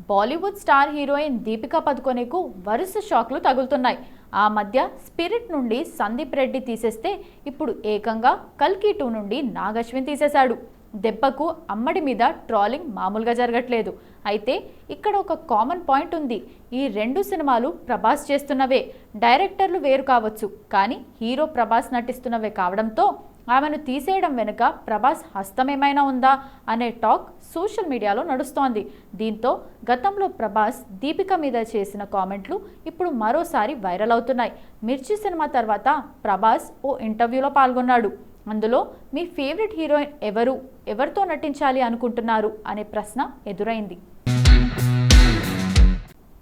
Bollywood star heroine Deepika పదుకొనెకు వరుస షాక్లు తగులుతున్నాయి. ఆ మధ్య స్పిరిట్ నుండి సందీప్ రెడ్డి తీసేస్తే ఇప్పుడు ఏకంగా కల్కి 2 నుండి నాగ్ అశ్విన్ తీసేశాడు. దెబ్బకు అమ్మడి మీద ట్రోలింగ్ మామూలుగా జరగట్లేదు. అయితే ఇక్కడ ఒక కామన్ పాయింట్ ఉంది. ఈ రెండు సినిమాలు ప్రభాస్ చేస్తున్నవే. డైరెక్టర్లు వేరు కావచ్చు, కానీ హీరో ప్రభాస్ నటిస్తున్నవే కావడంతో ఆమెను తీసేయడం వెనుక ప్రభాస్ హస్తమేమైనా ఉందా అనే టాక్ సోషల్ మీడియాలో నడుస్తోంది. దీంతో గతంలో ప్రభాస్ దీపిక మీద చేసిన కామెంట్లు ఇప్పుడు మరోసారి వైరల్ అవుతున్నాయి. మిర్చి సినిమా తర్వాత ప్రభాస్ ఓ ఇంటర్వ్యూలో పాల్గొన్నాడు. అందులో మీ ఫేవరెట్ హీరోయిన్ ఎవరితో నటించాలి అనుకుంటున్నారు అనే ప్రశ్న ఎదురైంది.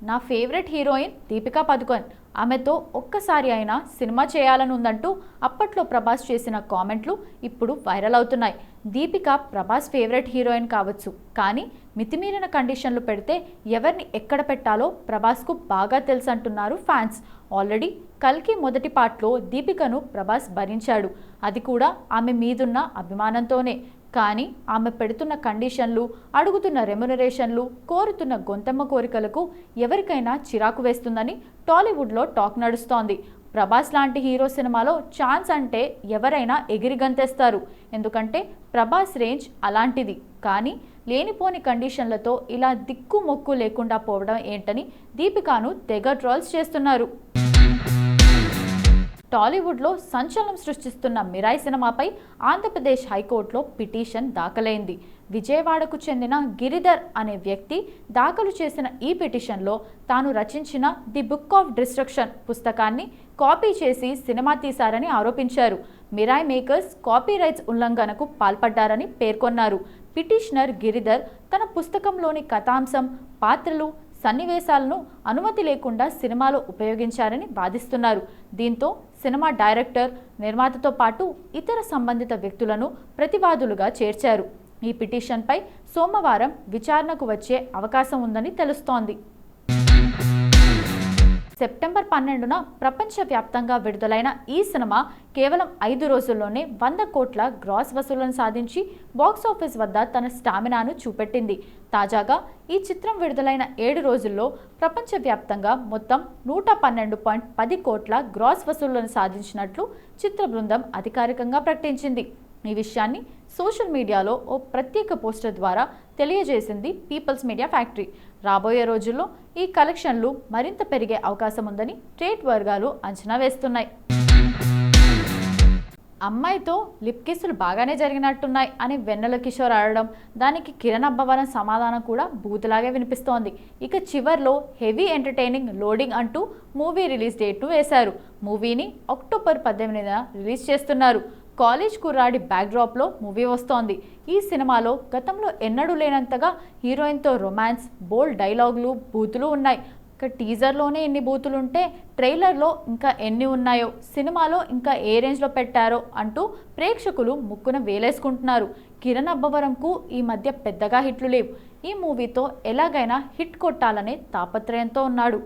నా ఫేవరెట్ హీరోయిన్ దీపికా పదుకొన్, ఆమెతో ఒక్కసారి అయినా సినిమా చేయాలని ఉందంటూ అప్పట్లో ప్రభాస్ చేసిన కామెంట్లు ఇప్పుడు వైరల్ అవుతున్నాయి. దీపిక ప్రభాస్ ఫేవరెట్ హీరోయిన్ కావచ్చు, కానీ మితిమీరిన కండిషన్లు పెడితే ఎవరిని ఎక్కడ పెట్టాలో ప్రభాస్కు బాగా తెలుసు అంటున్నారు ఫ్యాన్స్. ఆల్రెడీ కల్కి మొదటి పార్ట్లో దీపికను ప్రభాస్ భరించాడు, అది కూడా ఆమె మీదున్న అభిమానంతోనే. కానీ ఆమె పెడుతున్న కండిషన్లు, అడుగుతున్న రెమ్యునరేషన్లు, కోరుతున్న గొంతెమ్మ కోరికలకు ఎవరికైనా చిరాకు వేస్తుందని టాలీవుడ్లో టాక్ నడుస్తోంది. ప్రభాస్ లాంటి హీరో సినిమాలో ఛాన్స్ అంటే ఎవరైనా ఎగిరి గంతేస్తారు, ఎందుకంటే ప్రభాస్ రేంజ్ అలాంటిది. కానీ లేనిపోని కండిషన్లతో ఇలా దిక్కు మొక్కు లేకుండా పోవడం ఏంటని దీపికాను తెగ ట్రోల్స్ చేస్తున్నారు. టాలీవుడ్లో సంచలనం సృష్టిస్తున్న మిరాయి సినిమాపై ఆంధ్రప్రదేశ్ హైకోర్టులో పిటిషన్ దాఖలైంది. విజయవాడకు చెందిన గిరిధర్ అనే వ్యక్తి దాఖలు చేసిన ఈ పిటిషన్లో తాను రచించిన ది బుక్ ఆఫ్ డిస్ట్రక్షన్ పుస్తకాన్ని కాపీ చేసి సినిమా తీశారని ఆరోపించారు. మిరాయి మేకర్స్ కాపీ రైట్స్ ఉల్లంఘనకు పాల్పడ్డారని పేర్కొన్నారు. పిటిషనర్ గిరిధర్ తన పుస్తకంలోని కథాంశం, పాత్రలు, సన్నివేశాలను అనుమతి లేకుండా సినిమాలో ఉపయోగించారని వాదిస్తున్నారు. దీంతో సినిమా డైరెక్టర్, నిర్మాతతో పాటు ఇతర సంబంధిత వ్యక్తులను ప్రతివాదులుగా చేర్చారు. ఈ పిటిషన్పై సోమవారం విచారణకు వచ్చే అవకాశం ఉందని తెలుస్తోంది. సెప్టెంబర్ 12న ప్రపంచవ్యాప్తంగా విడుదలైన ఈ సినిమా కేవలం 5 రోజుల్లోనే 100 కోట్ల గ్రాస్ వసూళ్లను సాధించి బాక్సాఫీస్ వద్ద తన స్టామినాను చూపెట్టింది. తాజాగా ఈ చిత్రం విడుదలైన 7 రోజుల్లో ప్రపంచవ్యాప్తంగా మొత్తం 112.10 కోట్ల గ్రాస్ వసూళ్లను సాధించినట్లు చిత్ర బృందం అధికారికంగా ప్రకటించింది. ఈ విషయాన్ని సోషల్ మీడియాలో ఓ ప్రత్యేక పోస్టర్ ద్వారా తెలియజేసింది పీపుల్స్ మీడియా ఫ్యాక్టరీ. రాబోయే రోజుల్లో ఈ కలెక్షన్లు మరింత పెరిగే అవకాశం ఉందని ట్రేడ్ వర్గాలు అంచనా వేస్తున్నాయి. అమ్మాయితో లిప్ కిస్సులు బాగానే జరిగినట్టున్నాయి అని వెన్నెల కిషోర్ అడగడం, దానికి కిరణ్ అబ్బవరం సమాధానం కూడా బూతులాగే వినిపిస్తోంది. ఇక చివర్లో హెవీ ఎంటర్టైనింగ్ లోడింగ్ అంటూ మూవీ రిలీజ్ డేట్ను వేశారు. మూవీని అక్టోబర్ 18న రిలీజ్ చేస్తున్నారు. కాలేజ్ కుర్రాడి బ్యాక్డ్రాప్లో మూవీ వస్తోంది. ఈ సినిమాలో గతంలో ఎన్నడూ లేనంతగా హీరోయిన్తో రొమాన్స్, బోల్డ్ డైలాగులు, బూతులు ఉన్నాయి. ఇక టీజర్లోనే ఎన్ని బూతులుంటే ట్రైలర్లో ఇంకా ఎన్ని ఉన్నాయో, సినిమాలో ఇంకా ఏ రేంజ్లో పెట్టారో అంటూ ప్రేక్షకులు ముక్కున వేలేసుకుంటున్నారు. కిరణ్ అబ్బవరంకు ఈ మధ్య పెద్దగా హిట్లు లేవు. ఈ మూవీతో ఎలాగైనా హిట్ కొట్టాలనే తాపత్రయంతో ఉన్నాడు.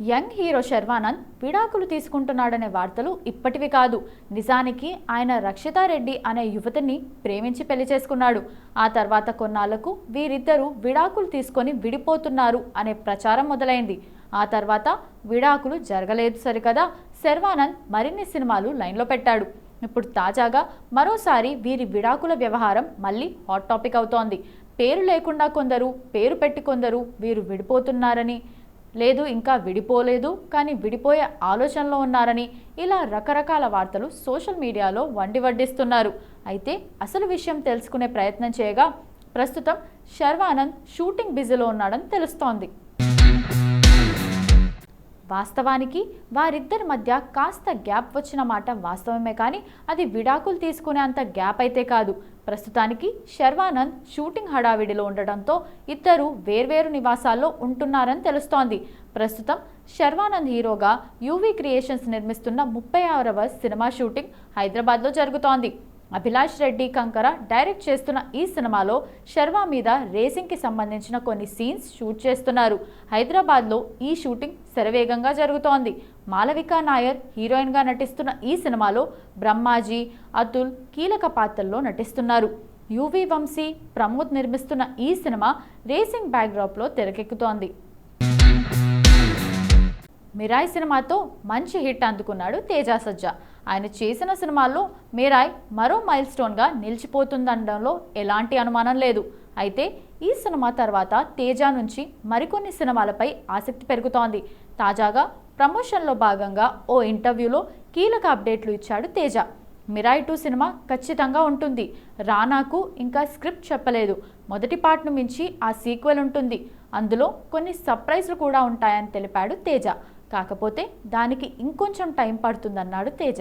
యంగ్ హీరో శర్వానంద్ విడాకులు తీసుకుంటున్నాడనే వార్తలు ఇప్పటివి కాదు. నిజానికి ఆయన రక్షితారెడ్డి అనే యువతిని ప్రేమించి పెళ్లి చేసుకున్నాడు. ఆ తర్వాత కొన్నాళ్లకు వీరిద్దరూ విడాకులు తీసుకొని విడిపోతున్నారు అనే ప్రచారం మొదలైంది. ఆ తర్వాత విడాకులు జరగలేదు సరికదా, శర్వానంద్ మరిన్ని సినిమాలు లైన్లో పెట్టాడు. ఇప్పుడు తాజాగా మరోసారి వీరి విడాకుల వ్యవహారం మళ్ళీ హాట్ టాపిక్ అవుతోంది. పేరు లేకుండా కొందరు, పేరు పెట్టి కొందరు వీరు విడిపోతున్నారని, లేదు ఇంకా విడిపోలేదు కానీ విడిపోయే ఆలోచనలో ఉన్నారని, ఇలా రకరకాల వార్తలు సోషల్ మీడియాలో వడ్డిస్తున్నారు. అయితే అసలు విషయం తెలుసుకునే ప్రయత్నం చేయగా ప్రస్తుతం శర్వానంద్ షూటింగ్ బిజీలో ఉన్నాడని తెలుస్తోంది. వాస్తవానికి వారిద్దరి మధ్య కాస్త గ్యాప్ వచ్చిన మాట వాస్తవమే, కానీ అది విడాకులు తీసుకునే అంత గ్యాప్ అయితే కాదు. ప్రస్తుతానికి శర్వానంద్ షూటింగ్ హడావిడిలో ఉండటంతో ఇద్దరు వేర్వేరు నివాసాల్లో ఉంటున్నారని తెలుస్తోంది. ప్రస్తుతం శర్వానంద్ హీరోగా యూవీ క్రియేషన్స్ నిర్మిస్తున్న 36వ సినిమా షూటింగ్ హైదరాబాద్లో జరుగుతోంది. అభిలాష్ రెడ్డి కంకర డైరెక్ట్ చేస్తున్న ఈ సినిమాలో శర్వా మీద రేసింగ్కి సంబంధించిన కొన్ని సీన్స్ షూట్ చేస్తున్నారు. హైదరాబాద్లో ఈ షూటింగ్ శరవేగంగా జరుగుతోంది. మాలవికా నాయర్ హీరోయిన్గా నటిస్తున్న ఈ సినిమాలో బ్రహ్మాజీ, అతుల్ కీలక పాత్రల్లో నటిస్తున్నారు. యువి వంశీ, ప్రమోద్ నిర్మిస్తున్న ఈ సినిమా రేసింగ్ బ్యాక్డ్రాప్లో తెరకెక్కుతోంది. మిరాయ్ సినిమాతో మంచి హిట్ అందుకున్నాడు తేజ సజ్జా. ఆయన చేసిన సినిమాల్లో మిరాయ్ మరో మైల్ స్టోన్గా నిలిచిపోతుందనడంలో ఎలాంటి అనుమానం లేదు. అయితే ఈ సినిమా తర్వాత తేజ నుంచి మరికొన్ని సినిమాలపై ఆసక్తి పెరుగుతోంది. తాజాగా ప్రమోషన్లో భాగంగా ఓ ఇంటర్వ్యూలో కీలక అప్డేట్లు ఇచ్చాడు తేజ. మిరాయ్ 2 సినిమా ఖచ్చితంగా ఉంటుంది. రానాకు ఇంకా స్క్రిప్ట్ చెప్పలేదు. మొదటి పార్ట్ను మించి ఆ సీక్వెల్ ఉంటుంది. అందులో కొన్ని సర్ప్రైజ్లు కూడా ఉంటాయని తెలిపాడు తేజ. కాకపోతే దానికి ఇంకొంచెం టైం పడుతుందన్నాడు తేజ.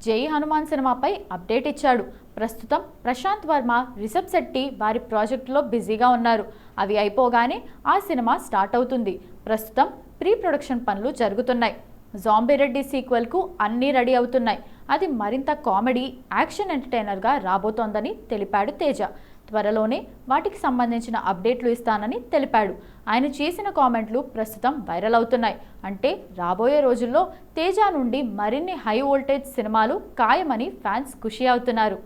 జై హనుమాన్ సినిమాపై అప్డేట్ ఇచ్చాడు. ప్రస్తుతం ప్రశాంత్ వర్మ, రిషబ్ శెట్టి వారి ప్రాజెక్టులో బిజీగా ఉన్నారు. అవి అయిపోగానే ఆ సినిమా స్టార్ట్ అవుతుంది. ప్రస్తుతం ప్రీ ప్రొడక్షన్ పనులు జరుగుతున్నాయి. జాంబీ రెడ్డి సీక్వెల్కు అన్నీ రెడీ అవుతున్నాయి. అది మరింత కామెడీ, యాక్షన్ ఎంటర్టైనర్గా రాబోతోందని తెలిపాడు తేజ. త్వరలోనే వాటికి సంబంధించిన అప్డేట్లు ఇస్తానని తెలిపాడు. ఆయన చేసిన కామెంట్లు ప్రస్తుతం వైరల్ అవుతున్నాయి. అంటే రాబోయే రోజుల్లో తేజ నుండి మరిన్ని హై వోల్టేజ్ సినిమాలు ఖాయమని ఫ్యాన్స్ ఖుషి అవుతున్నారు.